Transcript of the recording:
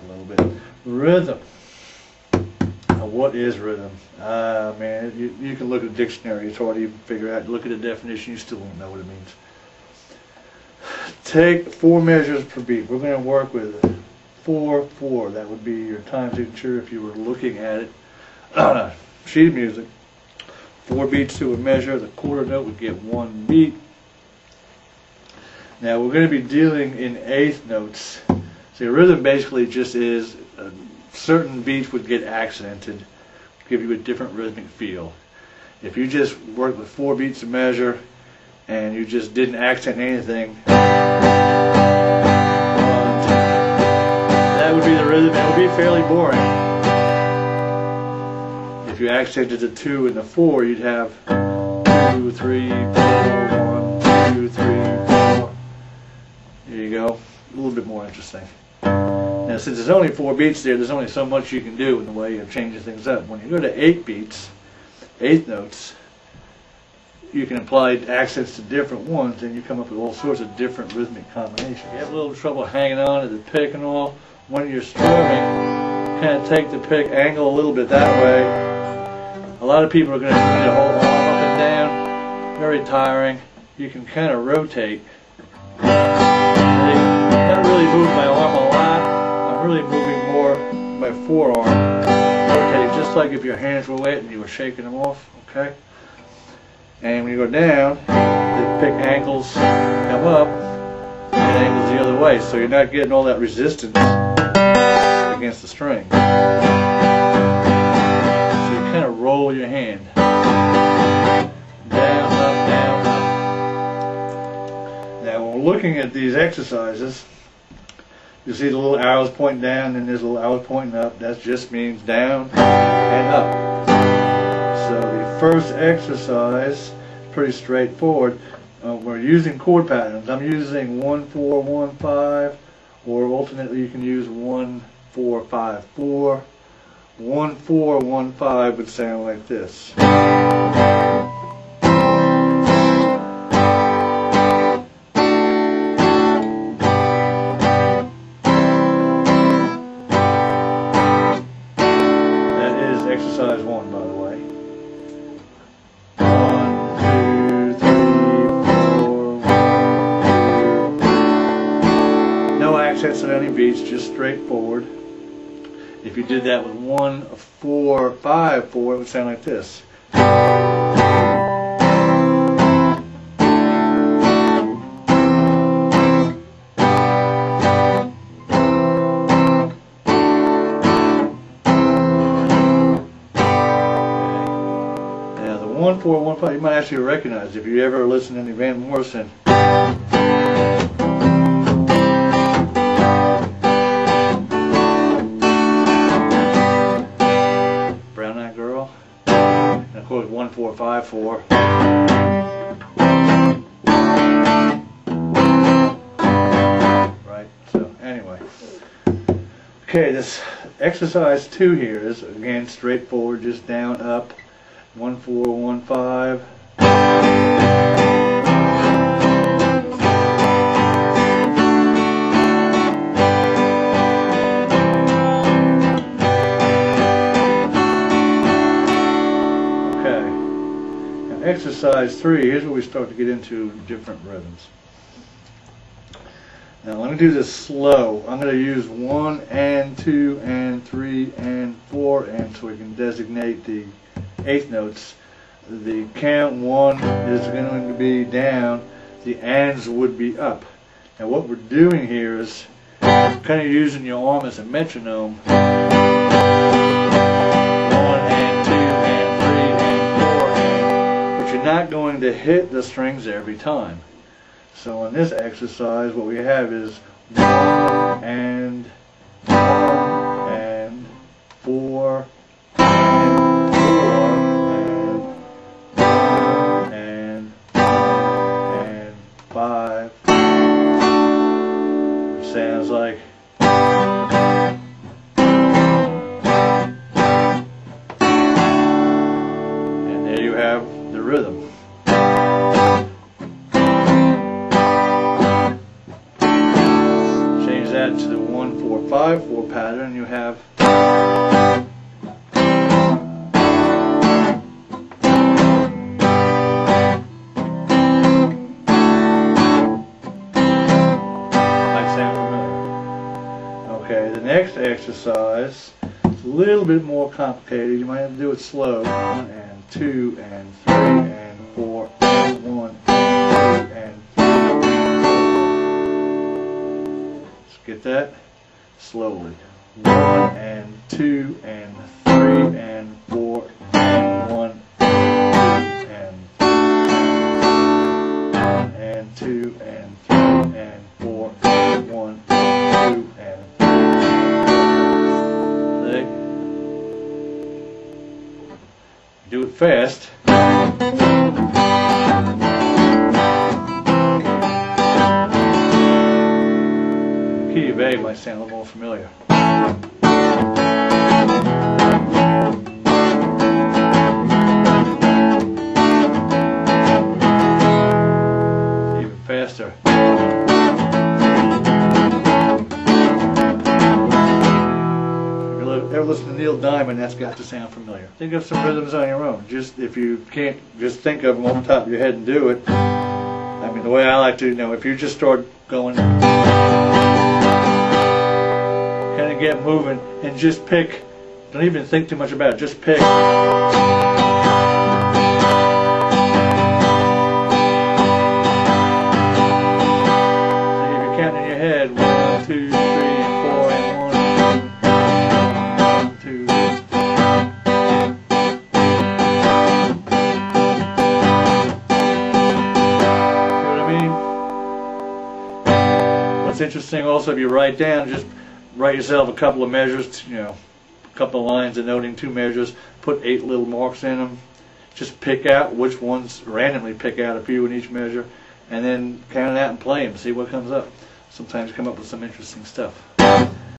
a little bit. Rhythm. Now, what is rhythm? Man, you can look at a dictionary. It's hard to even figure out. Look at the definition. You still won't know what it means. Take 4 measures per beat. We're going to work with 4/4. That would be your time signature if you were looking at it on a sheet of music. 4 beats to a measure. The quarter note would get 1 beat. Now we're going to be dealing in eighth notes. So your rhythm basically just is certain beats would get accented, give you a different rhythmic feel. If you just worked with 4 beats a measure and you just didn't accent anything, that would be the rhythm. It would be fairly boring. If you accented the 2 and the 4, you'd have 2, 3, 4, 1, 2, 3, 4. There you go. A little bit more interesting. Now, since there's only 4 beats there, there's only so much you can do in the way of changing things up. When you go to 8 beats, eighth notes, you can apply accents to different ones, and you come up with all sorts of different rhythmic combinations. If you have a little trouble hanging on to the pick and all, when you're strumming, kind of take the pick, angle a little bit that way. A lot of people are going to need to hold arm up and down. Very tiring. You can kind of rotate. I don't really move my arm a lot. I'm really moving more my forearm. Rotating just like if your hands were wet and you were shaking them off. Okay? And when you go down, the pick ankles come up and angles the other way. So you're not getting all that resistance against the string. So you kind of roll your hand. Down, up, down, up. Now when we're looking at these exercises, you see the little arrows pointing down and there's little arrows pointing up. That just means down and up. So the first exercise is pretty straightforward. We're using chord patterns. I'm using 1 4 1 5, or alternately you can use 1 4 5 4. 1 4 1 5 would sound like this. Exercise 1, by the way. 1, 2, 3, 4, 1, 2. No accents on any beats, just straightforward. If you did that with 1 4 5 4, it would sound like this. Now the 1 4 1 5 you might actually recognize if you ever listen to any Van Morrison. And of course 1 4 5 4. Right, so anyway. Okay, this exercise 2 here is again straightforward, just down, up, 1 4 1 5. Exercise 3, here's where we start to get into different rhythms. Now I'm going to do this slow. I'm going to use 1 and 2 and 3 and 4 and so we can designate the eighth notes. The count 1 is going to be down, the ands would be up. Now what we're doing here is kind of using your arm as a metronome. 1 and 2 and 3 and 4 and, but you're not going to hit the strings every time. So in this exercise what we have is 1 and 1 and 4 and 4 and 1 and 5. It sounds like and there you have the rhythm. That to the 1 4 pattern, you have okay, the next exercise is a little bit more complicated. You might have to do it slow. 1 and 2 and 3 and 4 and 1 and 2 and 3. Let's get that slowly. 1 and 2 and 3 and 4 and 1 and 2 and 3 and 4 and 1 and 2 and 3. Do it fast. The key of A might sound a little more familiar. Even faster. Ever listen to Neil Diamond, that's got to sound familiar. Think of some rhythms on your own. Just if you can't just think of them off the top of your head and do it. I mean, the way I like to, if you just start going, kind of get moving and just pick. Don't even think too much about it. Just pick. So if you're counting in your head, 1, 2, 3, 4, and 1. What's interesting also, if you write down, just write yourself a couple of measures, a couple of lines denoting 2 measures, put 8 little marks in them, just pick out which ones, randomly pick out a few in each measure, and then count it out and play them, see what comes up. Sometimes you come up with some interesting stuff.